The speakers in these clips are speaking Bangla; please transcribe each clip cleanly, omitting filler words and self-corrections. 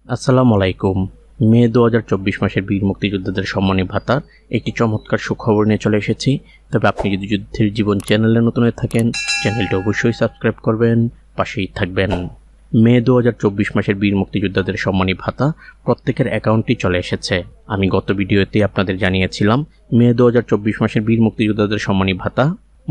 আসসালামু আলাইকুম। মে 2024 মাসের বীর মুক্তিযোদ্ধাদের সম্মানী ভাতার একটি চমৎকার সুখবর নিয়ে চলে এসেছি। তবে আপনি যদি যুদ্ধের জীবন চ্যানেলে নতুন হয়ে থাকেন, চ্যানেলটি অবশ্যই সাবস্ক্রাইব করবেন, পাশেই থাকবেন। মে 2024 মাসের বীর মুক্তিযোদ্ধাদের সম্মানী ভাতা প্রত্যেকের অ্যাকাউন্টেই চলে এসেছে। আমি গত ভিডিওতে আপনাদের জানিয়েছিলাম মে 2024 মাসের বীর মুক্তিযোদ্ধাদের সম্মানী ভাতা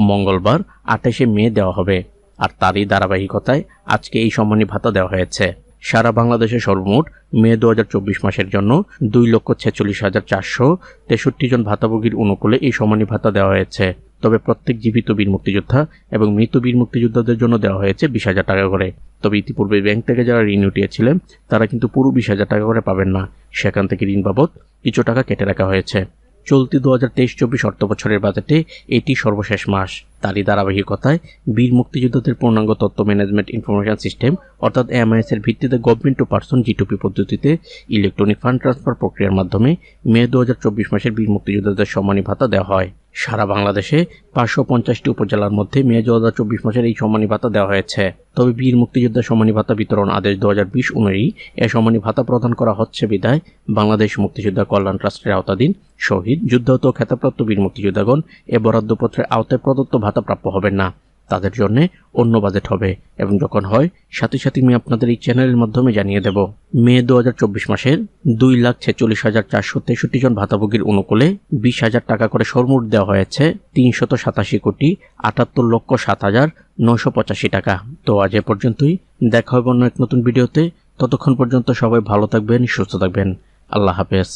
মঙ্গলবার 28শে মে দেওয়া হবে, আর তারই ধারাবাহিকতায় আজকে এই সম্মানী ভাতা দেওয়া হয়েছে। সারা বাংলাদেশে সর্বমোট মে 2024 মাসের জন্য 2,46,463 জন ভাতাভোগীর অনুকূলে এই সম্মানী ভাতা দেওয়া হয়েছে। তবে প্রত্যেক জীবিত বীর মুক্তিযোদ্ধা এবং মৃত বীর মুক্তিযোদ্ধাদের জন্য দেওয়া হয়েছে 20,000 টাকা করে। তবে ইতিপূর্বে ব্যাংক থেকে যারা ঋণ উঠিয়েছিলেন তারা কিন্তু পুরো 20,000 টাকা করে পাবেন না, সেখান থেকে ঋণ বাবদ কিছু টাকা কেটে রাখা হয়েছে। চলতি 2023-24 অর্থ বছরের বাজেটে এটি সর্বশেষ মাস। তারই ধারাবাহিকতায় বীর মুক্তিযোদ্ধাদের পূর্ণাঙ্গ তথ্য ম্যানেজমেন্ট ইনফরমেশন সিস্টেম অর্থাৎ এমআইএস এর ভিত্তিতে গভর্নমেন্ট টু পারসন জিটুপি পদ্ধতিতে ইলেকট্রনিক ফান্ড ট্রান্সফার প্রক্রিয়ার মাধ্যমে মে 2024 মাসের বীর মুক্তিযোদ্ধাদের সম্মানী ভাতা দেওয়া হয়। সারা বাংলাদেশে 550টি উপজেলার মধ্যে মে 2024 মাসের এই সম্মানী ভাতা দেওয়া হয়েছে। তবে বীর মুক্তিযোদ্ধা সম্মানী ভাতা বিতরণ আদেশ 2020 অনুযায়ী এ সম্মানী ভাতা প্রদান করা হচ্ছে বিধায় বাংলাদেশ মুক্তিযোদ্ধা কল্যাণ ট্রাস্টের আওতাধীন শহীদ, যুদ্ধাহত ও খ্যাতপ্রাপ্ত বীর মুক্তিযোদ্ধাগণ এ বরাদ্দপত্রের আওতায় প্রদত্ত ভাতা প্রাপ্য হবেন না। তাদের জন্য অন্য বাজেট হবে এবং যখন হয় সাথে সাথে আমি আপনাদের এই চ্যানেলের মাধ্যমে জানিয়ে দেব। মে 2024 মাসের 2,46,463 জন ভাতাভোগীর অনুকূলে 20,000 টাকা করে সর্বমোট দেওয়া হয়েছে 387,78,07,985 টাকা। তো আজ এ পর্যন্তই, দেখা হবে অন্য এক নতুন ভিডিওতে। ততক্ষণ পর্যন্ত সবাই ভালো থাকবেন, সুস্থ থাকবেন। আল্লাহ হাফেজ।